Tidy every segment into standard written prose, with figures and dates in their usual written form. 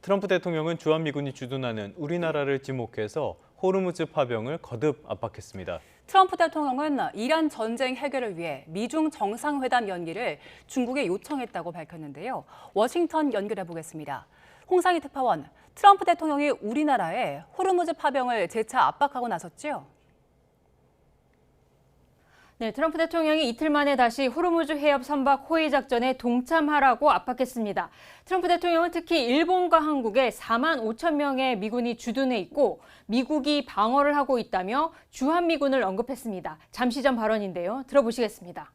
트럼프 대통령은 주한미군이 주둔하는 우리나라를 지목해서 호르무즈 파병을 거듭 압박했습니다. 트럼프 대통령은 이란 전쟁 해결을 위해 미중 정상회담 연기를 중국에 요청했다고 밝혔는데요. 워싱턴 연결해 보겠습니다. 홍상희 특파원, 트럼프 대통령이 우리나라에 호르무즈 파병을 재차 압박하고 나섰죠? 네, 트럼프 대통령이 이틀 만에 다시 호르무즈 해협 선박 호위 작전에 동참하라고 압박했습니다. 트럼프 대통령은 특히 일본과 한국에 4만 5천 명의 미군이 주둔해 있고 미국이 방어를 하고 있다며 주한미군을 언급했습니다. 잠시 전 발언인데요. 들어보시겠습니다.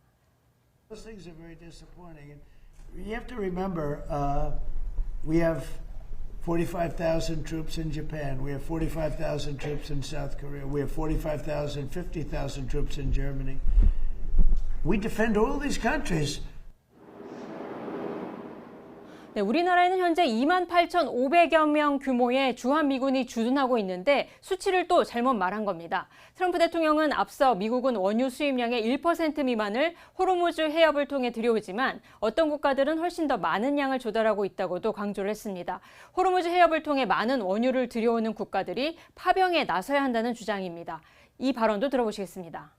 Those things are very disappointing. You have to remember, we have 45,000 troops in Japan. We have 45,000 troops in South Korea. We have 45,000, 50,000 troops in Germany. We defend all these countries. 네, 우리나라에는 현재 28,500여 명 규모의 주한미군이 주둔하고 있는데 수치를 또 잘못 말한 겁니다. 트럼프 대통령은 앞서 미국은 원유 수입량의 1% 미만을 호르무즈 해협을 통해 들여오지만 어떤 국가들은 훨씬 더 많은 양을 조달하고 있다고도 강조를 했습니다. 호르무즈 해협을 통해 많은 원유를 들여오는 국가들이 파병에 나서야 한다는 주장입니다. 이 발언도 들어보시겠습니다.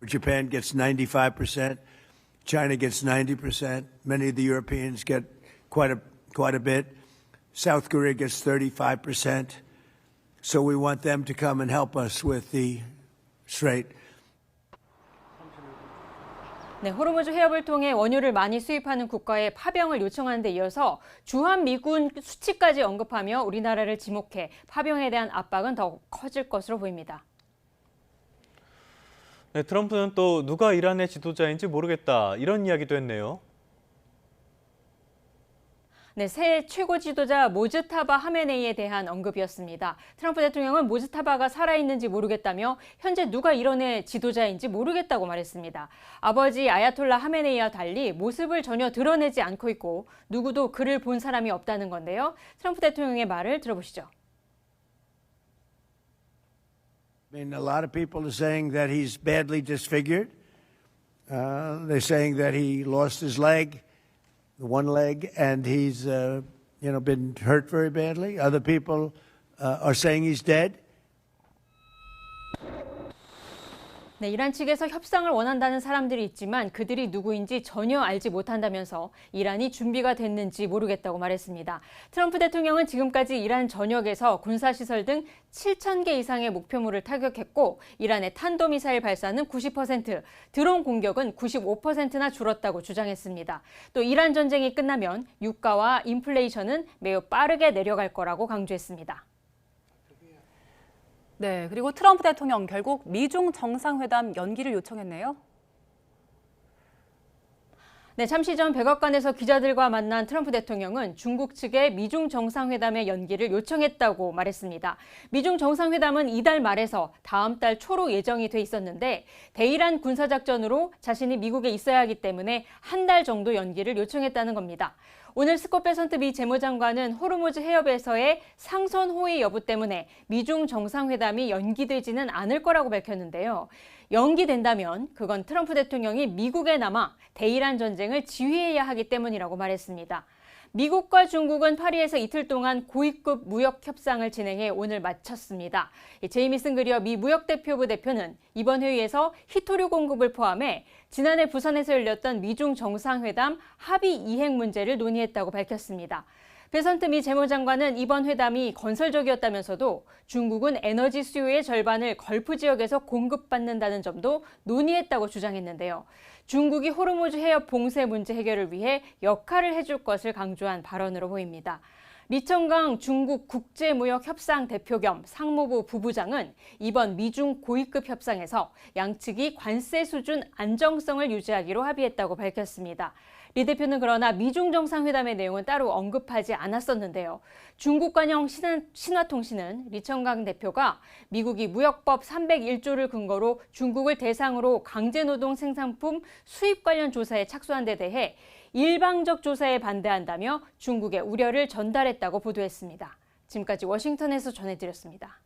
Japan gets 95%. China gets 90%. Many of the Europeans get quite a bit. South Korea gets 35%. So we want them to come and help us with the strait. 네, 호르무즈 해협을 통해 원유를 많이 수입하는 국가에 파병을 요청하는 데 이어서 주한미군 수치까지 언급하며 우리나라를 지목해 파병에 대한 압박은 더 커질 것으로 보입니다. 네, 트럼프는 또 누가 이란의 지도자인지 모르겠다 이런 이야기도 했네요. 네, 새 최고 지도자 모즈타바 하메네이에 대한 언급이었습니다. 트럼프 대통령은 모즈타바가 살아있는지 모르겠다며 현재 누가 이란의 지도자인지 모르겠다고 말했습니다. 아버지 아야톨라 하메네이와 달리 모습을 전혀 드러내지 않고 있고 누구도 그를 본 사람이 없다는 건데요. 트럼프 대통령의 말을 들어보시죠. I mean, a lot of people are saying that he's badly disfigured. They're saying that he lost his leg, one leg, and he's, been hurt very badly. Other people are saying he's dead. 네, 이란 측에서 협상을 원한다는 사람들이 있지만 그들이 누구인지 전혀 알지 못한다면서 이란이 준비가 됐는지 모르겠다고 말했습니다. 트럼프 대통령은 지금까지 이란 전역에서 군사시설 등 7,000개 이상의 목표물을 타격했고 이란의 탄도미사일 발사는 90%, 드론 공격은 95%나 줄었다고 주장했습니다. 또 이란 전쟁이 끝나면 유가와 인플레이션은 매우 빠르게 내려갈 거라고 강조했습니다. 네, 그리고 트럼프 대통령 결국 미중 정상회담 연기를 요청했네요. 네, 잠시 전 백악관에서 기자들과 만난 트럼프 대통령은 중국 측에 미중 정상회담의 연기를 요청했다고 말했습니다. 미중 정상회담은 이달 말에서 다음 달 초로 예정이 돼 있었는데 대이란 군사작전으로 자신이 미국에 있어야 하기 때문에 한 달 정도 연기를 요청했다는 겁니다. 오늘 스콧 베선트 미 재무장관은 호르무즈 해협에서의 상선 호위 여부 때문에 미중 정상회담이 연기되지는 않을 거라고 밝혔는데요. 연기된다면 그건 트럼프 대통령이 미국에 남아 대이란 전쟁을 지휘해야 하기 때문이라고 말했습니다. 미국과 중국은 파리에서 이틀 동안 고위급 무역 협상을 진행해 오늘 마쳤습니다. 제이미슨 그리어 미 무역대표부 대표는 이번 회의에서 히토류 공급을 포함해 지난해 부산에서 열렸던 미중 정상회담 합의 이행 문제를 논의했다고 밝혔습니다. 베선트 미 재무장관은 이번 회담이 건설적이었다면서도 중국은 에너지 수요의 절반을 걸프 지역에서 공급받는다는 점도 논의했다고 주장했는데요. 중국이 호르무즈 해협 봉쇄 문제 해결을 위해 역할을 해줄 것을 강조한 발언으로 보입니다. 리청강 중국 국제무역협상 대표 겸 상무부 부부장은 이번 미중 고위급 협상에서 양측이 관세 수준 안정성을 유지하기로 합의했다고 밝혔습니다. 리 대표는 그러나 미중 정상회담의 내용은 따로 언급하지 않았었는데요. 중국 관영 신화통신은 리청강 대표가 미국이 무역법 301조를 근거로 중국을 대상으로 강제노동 생산품 수입 관련 조사에 착수한 데 대해 일방적 조사에 반대한다며 중국의 우려를 전달했다고 보도했습니다. 지금까지 워싱턴에서 전해드렸습니다.